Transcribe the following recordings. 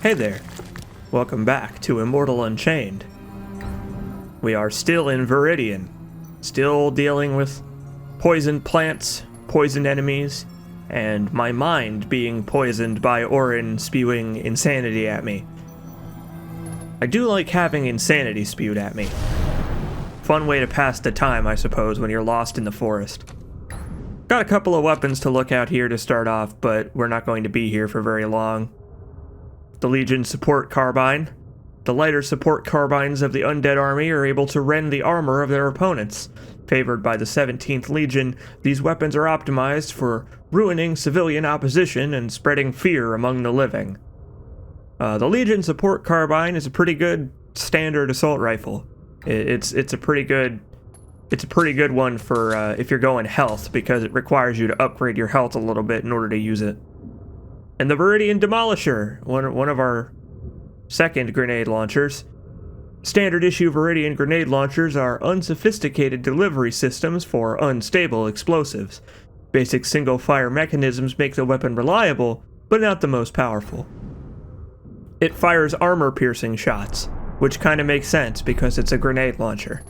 Hey there, welcome back to Immortal Unchained. We are still in Viridian, still dealing with poisoned plants, poisoned enemies, and my mind being poisoned by Orin spewing insanity at me. I do like having insanity spewed at me. Fun way to pass the time, I suppose, when you're lost in the forest. Got a couple of weapons to look out here to start off, but we're not going to be here for very long. The Legion Support Carbine. The lighter support carbines of the undead army are able to rend the armor of their opponents. Favored by the 17th Legion, these weapons are optimized for ruining civilian opposition and spreading fear among the living. The Legion Support Carbine is a pretty good standard assault rifle. It's a pretty good one for if you're going health, because it requires you to upgrade your health a little bit in order to use it. And the Viridian Demolisher, one of our second grenade launchers. Standard issue Viridian grenade launchers are unsophisticated delivery systems for unstable explosives. Basic single-fire mechanisms make the weapon reliable, but not the most powerful. It fires armor-piercing shots, which kind of makes sense because it's a grenade launcher.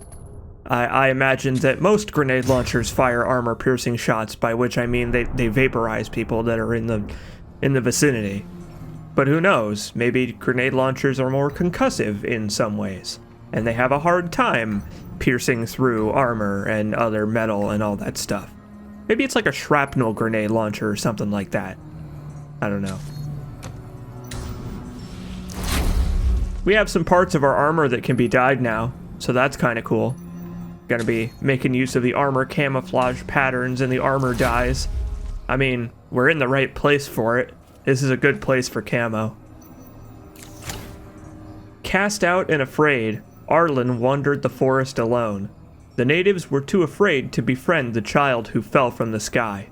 I imagine that most grenade launchers fire armor-piercing shots, by which I mean they vaporize people that are in the vicinity. But who knows, maybe grenade launchers are more concussive in some ways, and they have a hard time piercing through armor and other metal and all that stuff. Maybe it's like a shrapnel grenade launcher or something like that. I don't know. We have some parts of our armor that can be dyed now, so that's kind of cool. Gonna be making use of the armor camouflage patterns and the armor dyes. I mean, we're in the right place for it. This is a good place for camo. Cast out and afraid, Arlen wandered the forest alone. The natives were too afraid to befriend the child who fell from the sky.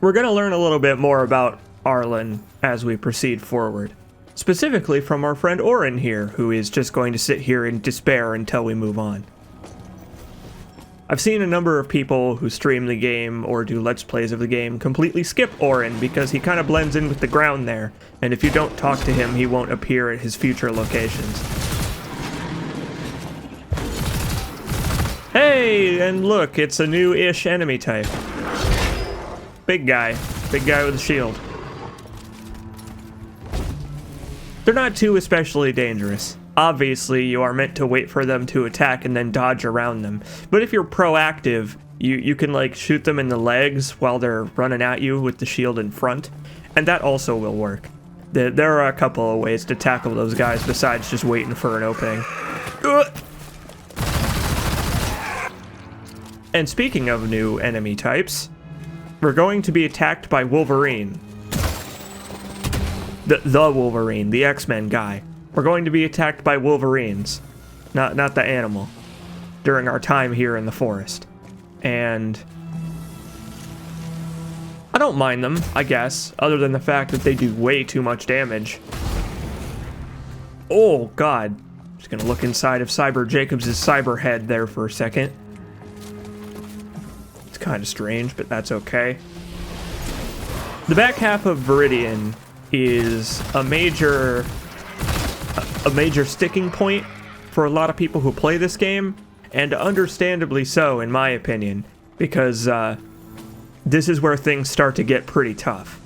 We're going to learn a little bit more about Arlen as we proceed forward. Specifically from our friend Orin here, who is just going to sit here in despair until we move on. I've seen a number of people who stream the game or do Let's Plays of the game completely skip Orin because he kind of blends in with the ground there, and if you don't talk to him, he won't appear at his future locations. Hey, and look, it's a new-ish enemy type. Big guy with a shield. They're not too especially dangerous. Obviously, you are meant to wait for them to attack and then dodge around them. But if you're proactive, you can like shoot them in the legs while they're running at you with the shield in front, and that also will work. There are a couple of ways to tackle those guys besides just waiting for an opening. And speaking of new enemy types, we're going to be attacked by Wolverine. The Wolverine, the X-Men guy. We're going to be attacked by Wolverines, not the animal, during our time here in the forest. And I don't mind them, I guess, other than the fact that they do way too much damage. Oh, God. Just gonna look inside of Cyber Jacobs' cyber head there for a second. It's kind of strange, but that's okay. The back half of Viridian is a major sticking point for a lot of people who play this game, and understandably so, in my opinion, because this is where things start to get pretty tough.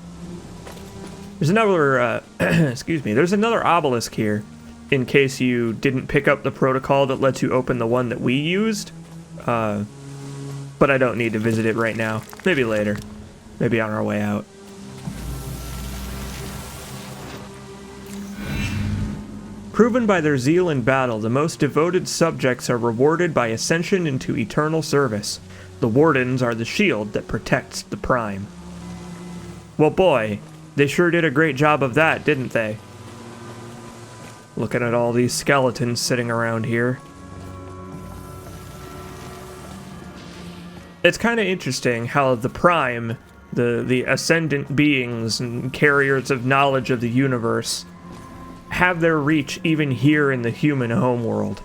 There's another, there's another obelisk here, in case you didn't pick up the protocol that lets you open the one that we used, but I don't need to visit it right now. Maybe later. Maybe on our way out. Proven by their zeal in battle, the most devoted subjects are rewarded by ascension into eternal service. The Wardens are the shield that protects the Prime. Well, boy, they sure did a great job of that, didn't they? Looking at all these skeletons sitting around here. It's kind of interesting how the Prime, the ascendant beings and carriers of knowledge of the universe, have their reach even here in the human homeworld.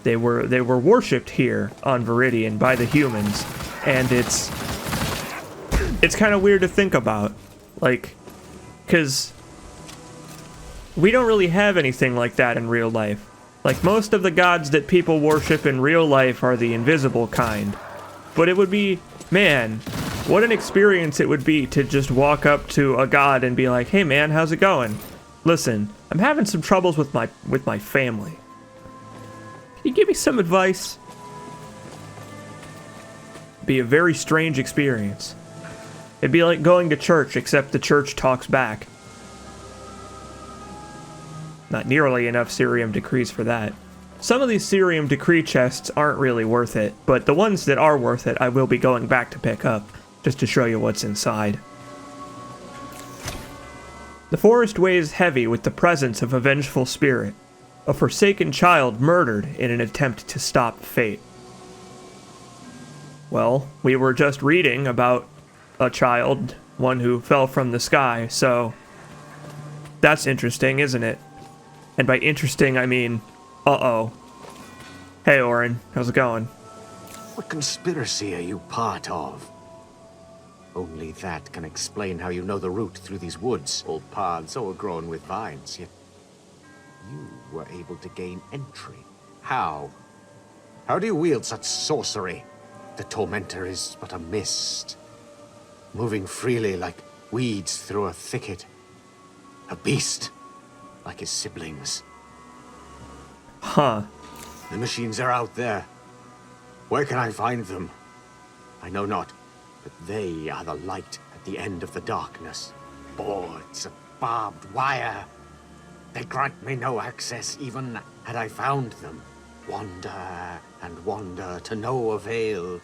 They were worshipped here on Viridian by the humans, and it's kind of weird to think about, like, because we don't really have anything like that in real life. Like, most of the gods that people worship in real life are the invisible kind. But it would be, man, what an experience it would be to just walk up to a god and be like, hey man, how's it going? Listen, I'm having some troubles with my family. Can you give me some advice? Be a very strange experience. It'd be like going to church, except the church talks back. Not nearly enough Cerium decrees for that. Some of these Cerium decree chests aren't really worth it, but the ones that are worth it I will be going back to pick up, just to show you what's inside. The forest weighs heavy with the presence of a vengeful spirit, a forsaken child murdered in an attempt to stop fate. Well, we were just reading about a child, one who fell from the sky, so that's interesting, isn't it? And by interesting, I mean, uh-oh. Hey, Orin, how's it going? What conspiracy are you part of? Only that can explain how you know the route through these woods. Old paths overgrown with vines, yet you were able to gain entry. How? How do you wield such sorcery? The Tormentor is but a mist, moving freely like weeds through a thicket. A beast, like his siblings. Huh. The machines are out there. Where can I find them? I know not, but they are the light at the end of the darkness. Boards of barbed wire. They grant me no access, even had I found them. Wander and wander to no avail.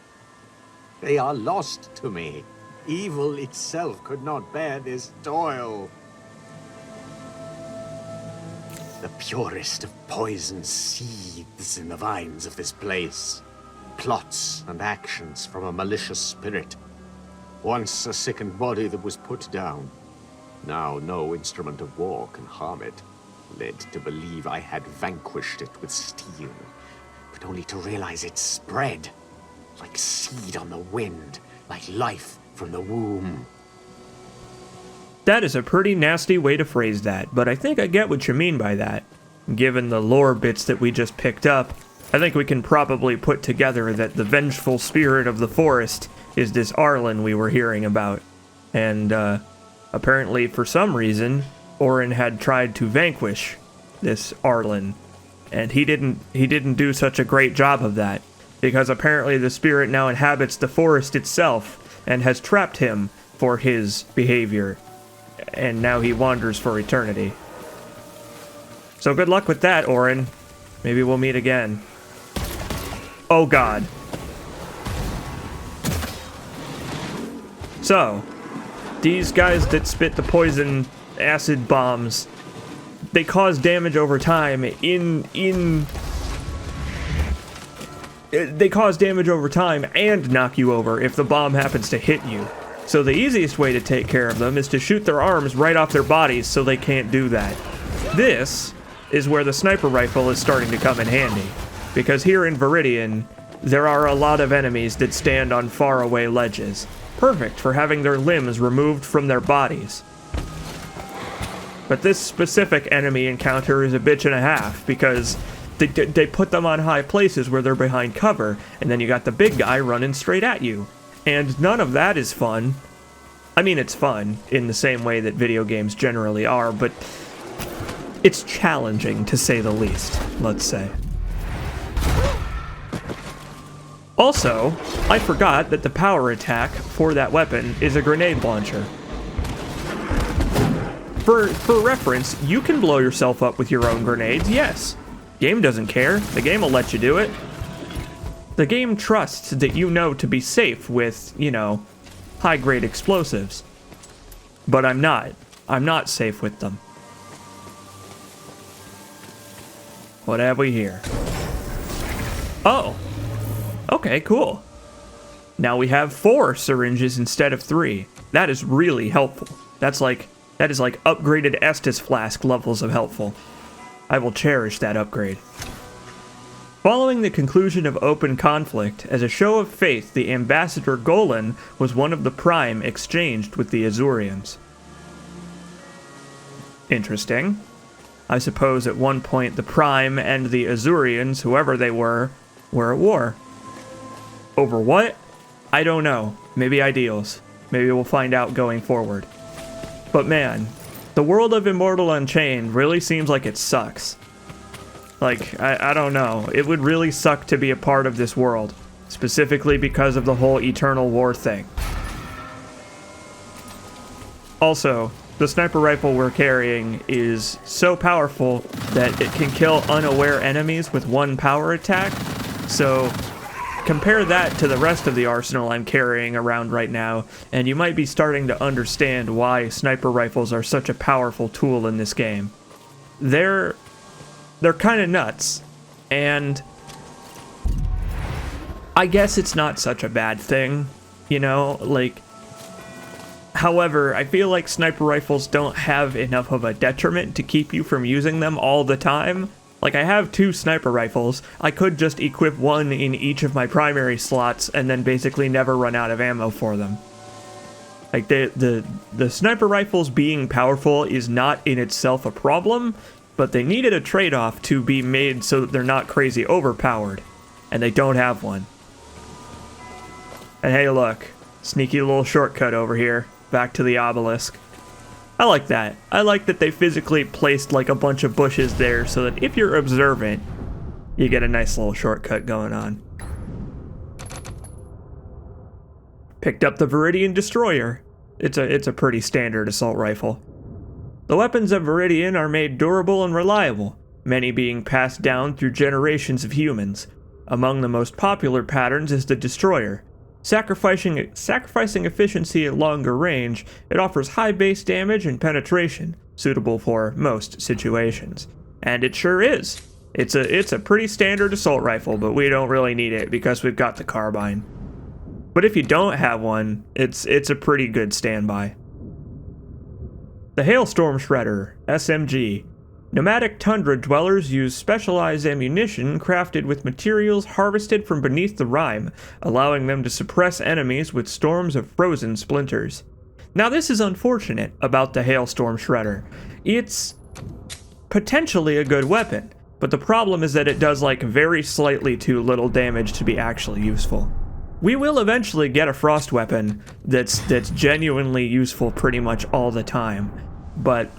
They are lost to me. Evil itself could not bear this toil. The purest of poison seethes in the vines of this place. Plots and actions from a malicious spirit. Once a sickened body that was put down. Now no instrument of war can harm it. Led to believe I had vanquished it with steel, but only to realize it spread. Like seed on the wind, like life from the womb. That is a pretty nasty way to phrase that, but I think I get what you mean by that. Given the lore bits that we just picked up, I think we can probably put together that the vengeful spirit of the forest is this Arlen we were hearing about. And, apparently for some reason, Orin had tried to vanquish this Arlen. And he didn't do such a great job of that, because apparently the spirit now inhabits the forest itself and has trapped him for his behavior. And now he wanders for eternity. So good luck with that, Orin. Maybe we'll meet again. Oh god. So, these guys that spit the poison acid bombs, they cause damage over time they cause damage over time and knock you over if the bomb happens to hit you. So the easiest way to take care of them is to shoot their arms right off their bodies so they can't do that. This is where the sniper rifle is starting to come in handy, because here in Viridian, there are a lot of enemies that stand on faraway ledges, perfect for having their limbs removed from their bodies. But this specific enemy encounter is a bitch and a half, because they put them on high places where they're behind cover, and then you got the big guy running straight at you. And none of that is fun. I mean, it's fun, in the same way that video games generally are, but it's challenging, to say the least, let's say. Also, I forgot that the power attack for that weapon is a grenade launcher. For reference, you can blow yourself up with your own grenades, yes. Game doesn't care. The game will let you do it. The game trusts that you know to be safe with, you know, high-grade explosives. But I'm not. I'm not safe with them. What have we here? Oh. Okay, cool. Now we have 4 syringes instead of 3. That is really helpful. That is like upgraded Estus flask levels of helpful. I will cherish that upgrade. Following the conclusion of open conflict, as a show of faith, the Ambassador Golan was one of the prime exchanged with the Azurians. Interesting. I suppose at one point the Prime and the Azurians, whoever they were at war. Over what? I don't know. Maybe ideals. Maybe we'll find out going forward. But man, the world of Immortal Unchained really seems like it sucks. Like, I don't know. It would really suck to be a part of this world, specifically because of the whole Eternal War thing. Also, the sniper rifle we're carrying is so powerful that it can kill unaware enemies with one power attack. So compare that to the rest of the arsenal I'm carrying around right now, and you might be starting to understand why sniper rifles are such a powerful tool in this game. They're kind of nuts, and I guess it's not such a bad thing, you know, like. However, I feel like sniper rifles don't have enough of a detriment to keep you from using them all the time. Like, I have 2 sniper rifles. I could just equip one in each of my primary slots and then basically never run out of ammo for them. Like, the sniper rifles being powerful is not in itself a problem, but they needed a trade-off to be made so that they're not crazy overpowered, and they don't have one. And hey, look, sneaky little shortcut over here. Back to the obelisk. I like that. I like that they physically placed like a bunch of bushes there so that if you're observant, you get a nice little shortcut going on. Picked up the Viridian Destroyer. It's a pretty standard assault rifle. The weapons of Viridian are made durable and reliable, many being passed down through generations of humans. Among the most popular patterns is the Destroyer. Sacrificing efficiency at longer range, it offers high base damage and penetration, suitable for most situations. And it sure is. It's a pretty standard assault rifle, but we don't really need it because we've got the carbine. But if you don't have one, it's a pretty good standby. The Hailstorm Shredder, SMG. Nomadic tundra dwellers use specialized ammunition crafted with materials harvested from beneath the rime, allowing them to suppress enemies with storms of frozen splinters. Now this is unfortunate about the Hailstorm Shredder. It's potentially a good weapon, but the problem is that it does like very slightly too little damage to be actually useful. We will eventually get a frost weapon that's genuinely useful pretty much all the time, but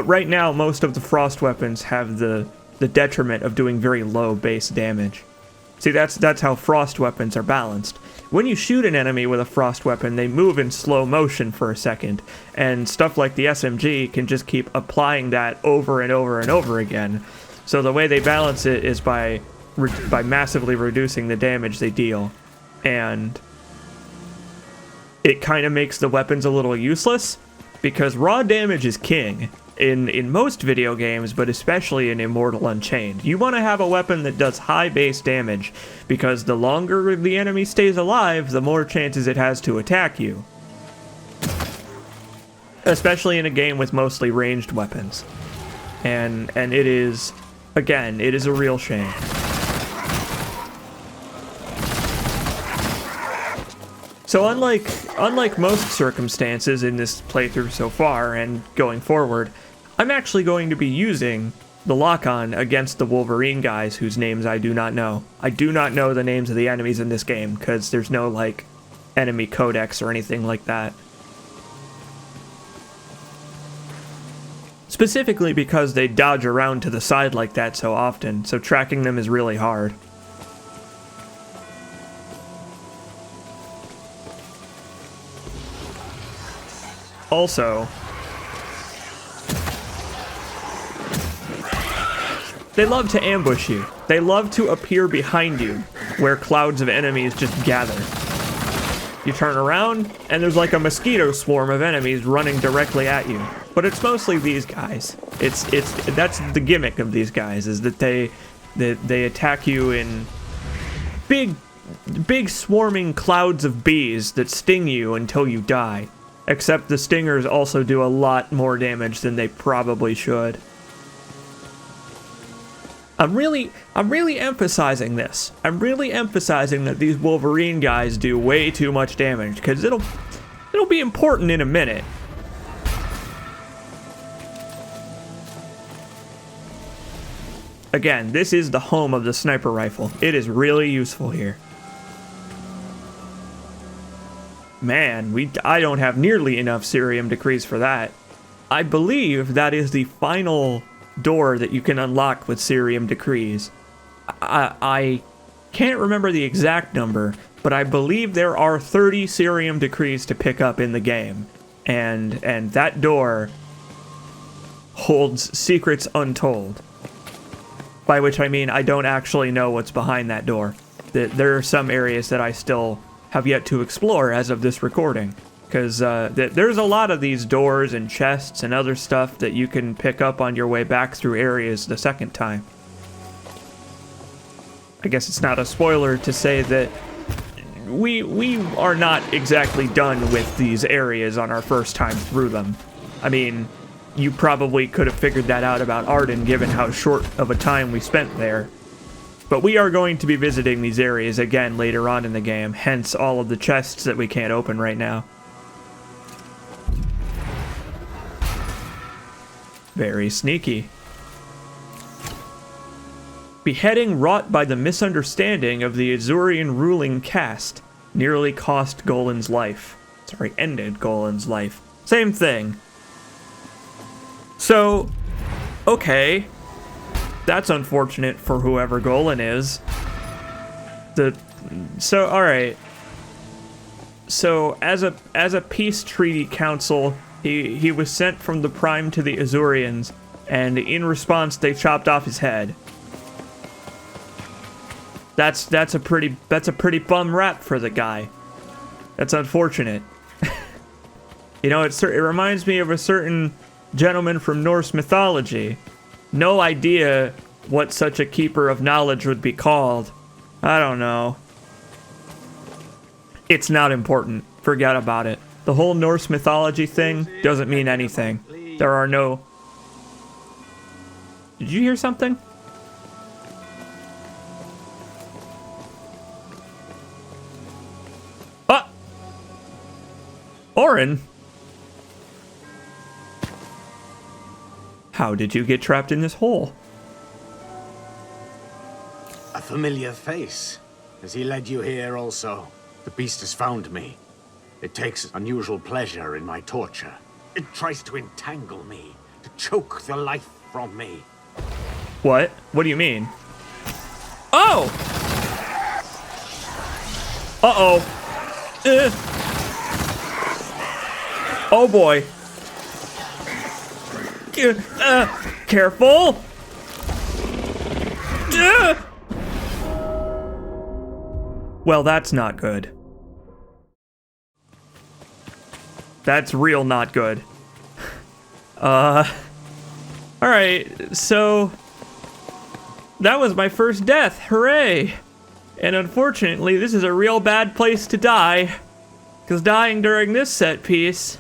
right now, most of the frost weapons have the detriment of doing very low base damage. See, that's how frost weapons are balanced. When you shoot an enemy with a frost weapon, they move in slow motion for a second, and stuff like the SMG can just keep applying that over and over and over again. So the way they balance it is by massively reducing the damage they deal, and it kind of makes the weapons a little useless, because raw damage is king. In most video games, but especially in Immortal Unchained. You want to have a weapon that does high base damage, because the longer the enemy stays alive, the more chances it has to attack you. Especially in a game with mostly ranged weapons. And it is, again, it is a real shame. So unlike most circumstances in this playthrough so far and going forward, I'm actually going to be using the lock-on against the Wolverine guys whose names I do not know. I do not know the names of the enemies in this game because there's no like enemy codex or anything like that. Specifically because they dodge around to the side like that so often, so tracking them is really hard. Also, they love to ambush you. They love to appear behind you, where clouds of enemies just gather. You turn around, and there's like a mosquito swarm of enemies running directly at you. But it's mostly these guys. That's the gimmick of these guys, is that they attack you in big swarming clouds of bees that sting you until you die. Except the stingers also do a lot more damage than they probably should. I'm really emphasizing this. I'm really emphasizing that these Wolverine guys do way too much damage, because it'll be important in a minute. Again, this is the home of the sniper rifle. It is really useful here. Man, I don't have nearly enough cerium decrees for that. I believe that is the final door that you can unlock with cerium decrees. I can't remember the exact number, but I believe there are 30 cerium decrees to pick up in the game. And that door holds secrets untold. By which I mean I don't actually know what's behind that door. There are some areas that I still have yet to explore as of this recording. Because there's a lot of these doors and chests and other stuff that you can pick up on your way back through areas the second time. I guess it's not a spoiler to say that we are not exactly done with these areas on our first time through them. I mean, you probably could have figured that out about Arden given how short of a time we spent there. But we are going to be visiting these areas again later on in the game, hence all of the chests that we can't open right now. Very sneaky. Beheading wrought by the misunderstanding of the Azurian ruling caste nearly cost Golan's life. Sorry, ended Golan's life. Same thing. So, okay. That's unfortunate for whoever Golan is. Alright. So, as a peace treaty council, he was sent from the Prime to the Azurians, and in response they chopped off his head. That's a pretty bum rap for the guy. That's unfortunate. You know, it reminds me of a certain gentleman from Norse mythology. No idea what such a keeper of knowledge would be called. I don't know. It's not important. Forget about it. The whole Norse mythology thing doesn't mean anything. There are no... Did you hear something? Ah! Orin? How did you get trapped in this hole? A familiar face. Has he led you here also? The beast has found me. It takes unusual pleasure in my torture. It tries to entangle me, to choke the life from me. What? What do you mean? Oh! Uh-oh. Oh boy. Careful! Well, that's not good. That's real not good. Alright, so... That was my first death, hooray! And unfortunately, this is a real bad place to die. Because dying during this set piece...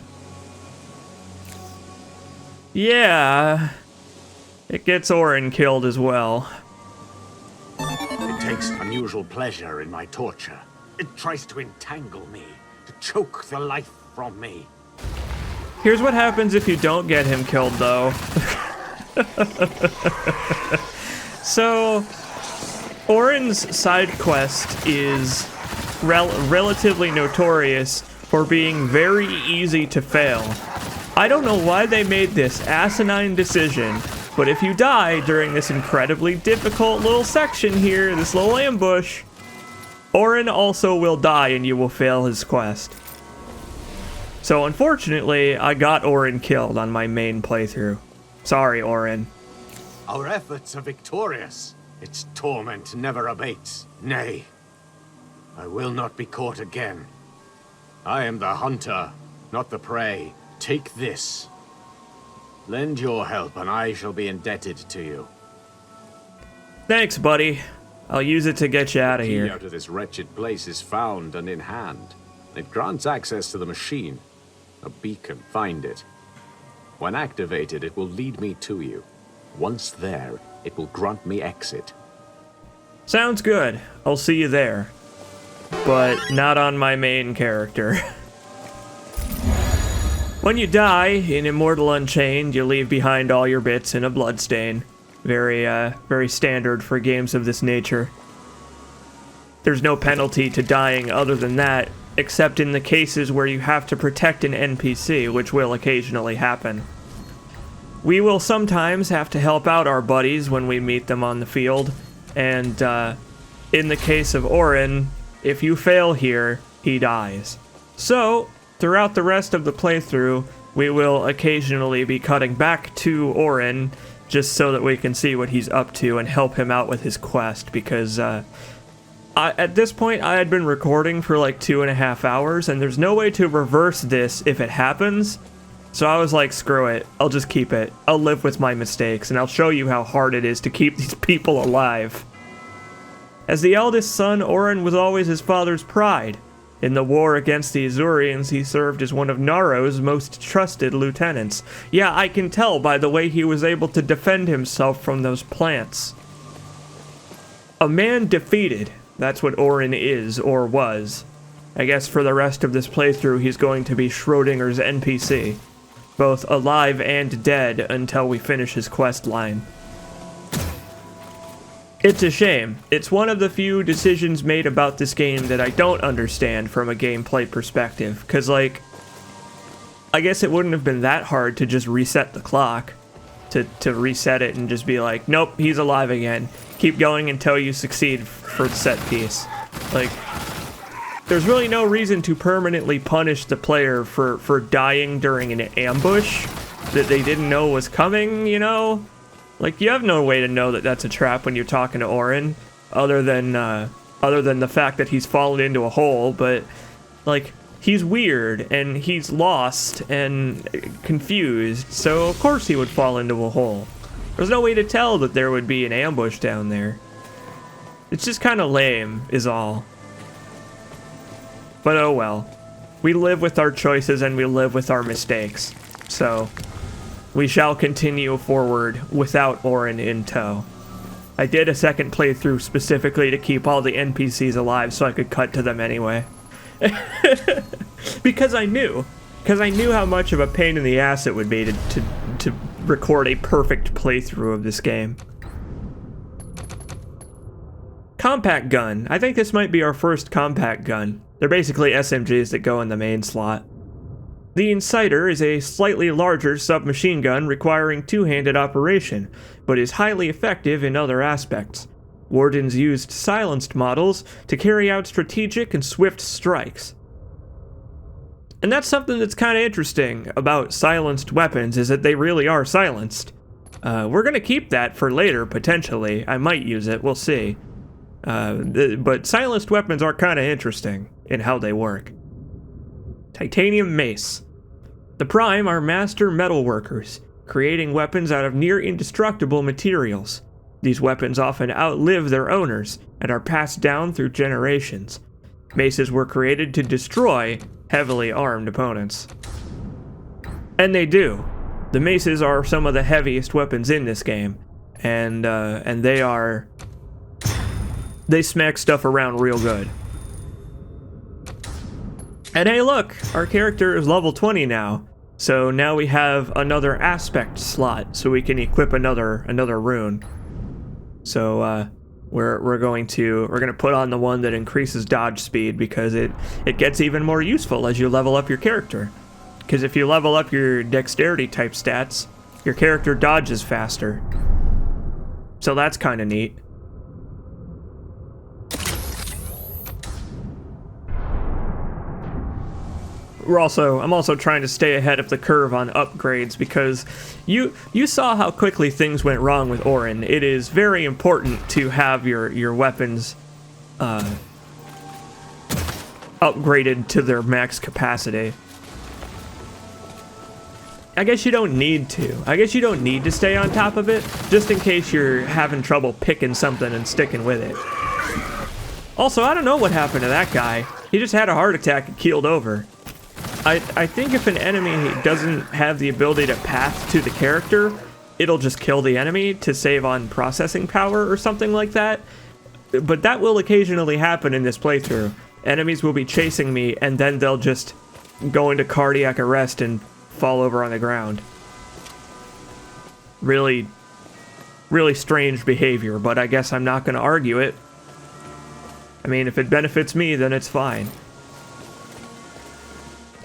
Yeah... It gets Orin killed as well. It takes unusual pleasure in my torture. It tries to entangle me, to choke the life from me. Here's what happens if you don't get him killed, though. So, Orin's side quest is relatively notorious for being very easy to fail. I don't know why they made this asinine decision, but if you die during this incredibly difficult little section here, this little ambush, Orin also will die and you will fail his quest. So unfortunately, I got Orin killed on my main playthrough. Sorry, Orin. Our efforts are victorious. Its torment never abates. Nay, I will not be caught again. I am the hunter, not the prey. Take this. Lend your help and I shall be indebted to you. Thanks, buddy. I'll use it to get you out of here. The key out of this wretched place is found and in hand. It grants access to the machine. A beacon. Find it. When activated, it will lead me to you. Once there, it will grant me exit. Sounds good. I'll see you there. But not on my main character. When you die in Immortal Unchained, you leave behind all your bits in a bloodstain. Very standard for games of this nature. There's no penalty to dying other than that, except in the cases where you have to protect an NPC, which will occasionally happen. We will sometimes have to help out our buddies when we meet them on the field, and in the case of Orin, if you fail here, he dies. So, throughout the rest of the playthrough, we will occasionally be cutting back to Orin, just so that we can see what he's up to and help him out with his quest, because at this point, I had been recording for like 2.5 hours, and there's no way to reverse this if it happens. So I was like, screw it, I'll just keep it. I'll live with my mistakes, and I'll show you how hard it is to keep these people alive. As the eldest son, Orin was always his father's pride. In the war against the Azurians, he served as one of Naro's most trusted lieutenants. Yeah, I can tell by the way he was able to defend himself from those plants. A man defeated. That's what Orin is, or was. I guess for the rest of this playthrough, he's going to be Schrodinger's NPC. Both alive and dead until we finish his quest line. It's a shame. It's one of the few decisions made about this game that I don't understand from a gameplay perspective, because, like, I guess it wouldn't have been that hard to just reset the clock, to reset it and just be like, nope, he's alive again. Keep going until you succeed for the set piece. Like, there's really no reason to permanently punish the player for dying during an ambush that they didn't know was coming, you know? Like, you have no way to know that that's a trap when you're talking to Orin, other than the fact that he's fallen into a hole, but, like, he's weird, and he's lost and confused, so of course he would fall into a hole. There's no way to tell that there would be an ambush down there. It's just kind of lame, is all. But oh well. We live with our choices and we live with our mistakes. So, we shall continue forward without Orin in tow. I did a second playthrough specifically to keep all the NPCs alive so I could cut to them anyway. Because I knew how much of a pain in the ass it would be to record a perfect playthrough of this game. Compact gun. I think this might be our first compact gun. They're basically SMGs that go in the main slot. The Inciter is a slightly larger submachine gun requiring two-handed operation, but is highly effective in other aspects. Wardens used silenced models to carry out strategic and swift strikes. And that's something that's kind of interesting about silenced weapons, is that they really are silenced. We're going to keep that for later, potentially. I might use it, we'll see. But silenced weapons are kind of interesting in how they work. Titanium mace. The Prime are master metal workers, creating weapons out of near indestructible materials. These weapons often outlive their owners and are passed down through generations. Maces were created to destroy heavily armed opponents. And they do. The maces are some of the heaviest weapons in this game, and they smack stuff around real good. And hey look, our character is level 20 now, so now we have another aspect slot, so we can equip another rune. So we're gonna put on the one that increases dodge speed, because it gets even more useful as you level up your character. Because if you level up your dexterity type stats, your character dodges faster. So that's kind of neat. I'm also trying to stay ahead of the curve on upgrades, because you saw how quickly things went wrong with Orin. It is very important to have your weapons upgraded to their max capacity. I guess you don't need to. I guess you don't need to stay on top of it, just in case you're having trouble picking something and sticking with it. Also, I don't know what happened to that guy. He just had a heart attack and keeled over. I think if an enemy doesn't have the ability to path to the character, it'll just kill the enemy to save on processing power or something like that. But that will occasionally happen in this playthrough. Enemies will be chasing me, and then they'll just go into cardiac arrest and fall over on the ground. Really really strange behavior, but I guess I'm not going to argue it. I mean, if it benefits me, then it's fine.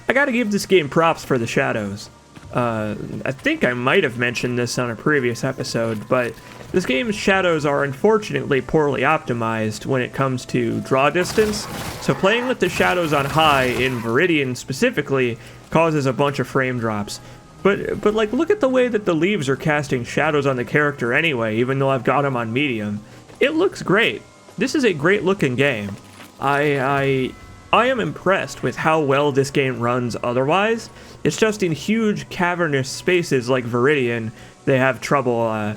I gotta give this game props for the shadows. I think I might have mentioned this on a previous episode, but this game's shadows are unfortunately poorly optimized when it comes to draw distance, so playing with the shadows on high in Viridian specifically causes a bunch of frame drops. But like, look at the way that the leaves are casting shadows on the character anyway, even though I've got them on medium. It looks great. This is a great looking game. I am impressed with how well this game runs otherwise. It's just in huge cavernous spaces like Viridian, they have trouble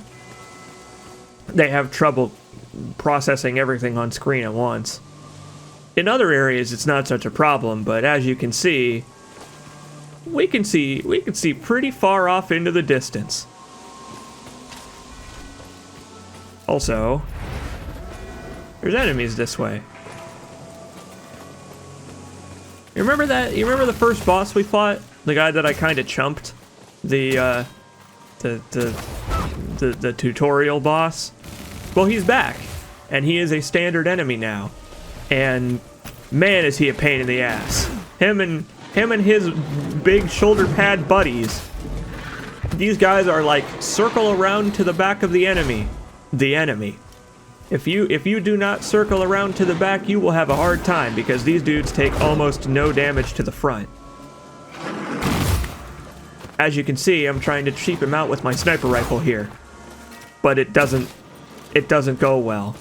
processing everything on screen at once. In other areas it's not such a problem, but as you can see, we can see pretty far off into the distance. Also, there's enemies this way. You remember that? You remember the first boss we fought? The guy that I kind of chumped? The tutorial boss? Well, he's back. And he is a standard enemy now. And man, is he a pain in the ass. Him and his big shoulder pad buddies. These guys are like, circle around to the back of the enemy. The enemy. If you do not circle around to the back, you will have a hard time, because these dudes take almost no damage to the front. As you can see, I'm trying to cheap him out with my sniper rifle here, but it doesn't go well.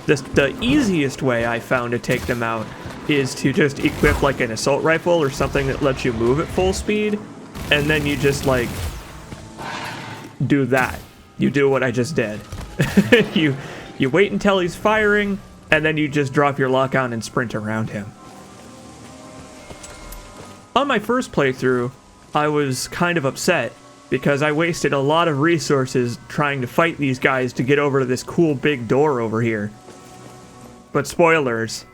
The easiest way I found to take them out is to just equip like an assault rifle or something that lets you move at full speed, and then you just like do that. You do what I just did. you wait until he's firing, and then you just drop your lock-on and sprint around him. On my first playthrough, I was kind of upset because I wasted a lot of resources trying to fight these guys to get over to this cool big door over here. But spoilers,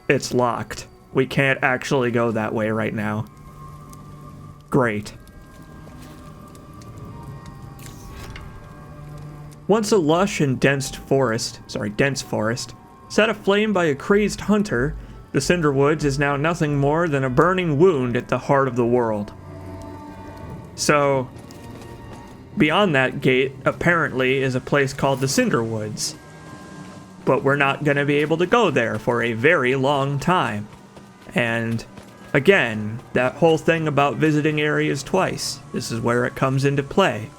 it's locked. We can't actually go that way right now. Great. Once a lush and dense forest, set aflame by a crazed hunter, the Cinderwoods is now nothing more than a burning wound at the heart of the world. So, beyond that gate, apparently, is a place called the Cinderwoods. But we're not going to be able to go there for a very long time. And, again, that whole thing about visiting areas twice, this is where it comes into play.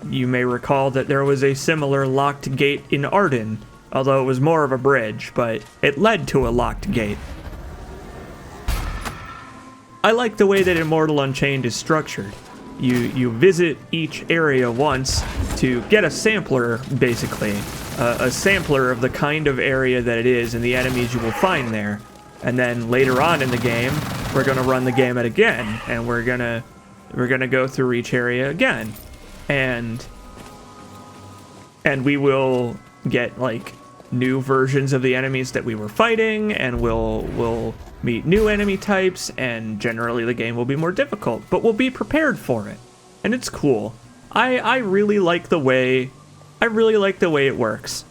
You may recall that there was a similar locked gate in Arden, although it was more of a bridge, but it led to a locked gate. I like the way that Immortal Unchained is structured. You visit each area once to get a sampler, basically. A sampler of the kind of area that it is and the enemies you will find there. And then later on in the game, we're going to run the gamut again, and we're gonna go through each area again. And we will get like new versions of the enemies that we were fighting, and we'll meet new enemy types, and generally the game will be more difficult, but we'll be prepared for it. And it's cool. I really like the way it works.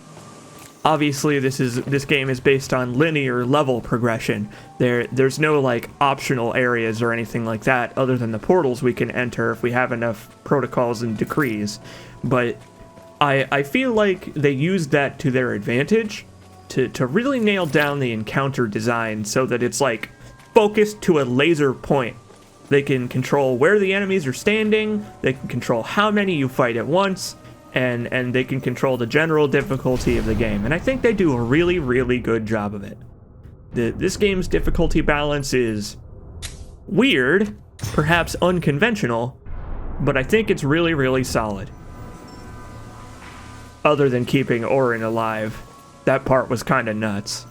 Obviously this game is based on linear level progression. There's no like optional areas or anything like that other than the portals we can enter if we have enough protocols and decrees. But I feel like they used that to their advantage to really nail down the encounter design so that it's like focused to a laser point. They can control where the enemies are standing, they can control how many you fight at once, and they can control the general difficulty of the game. And I think they do a really, really good job of it. This game's difficulty balance is weird, perhaps unconventional, but I think it's really, really solid. Other than keeping Orin alive. That part was kinda nuts.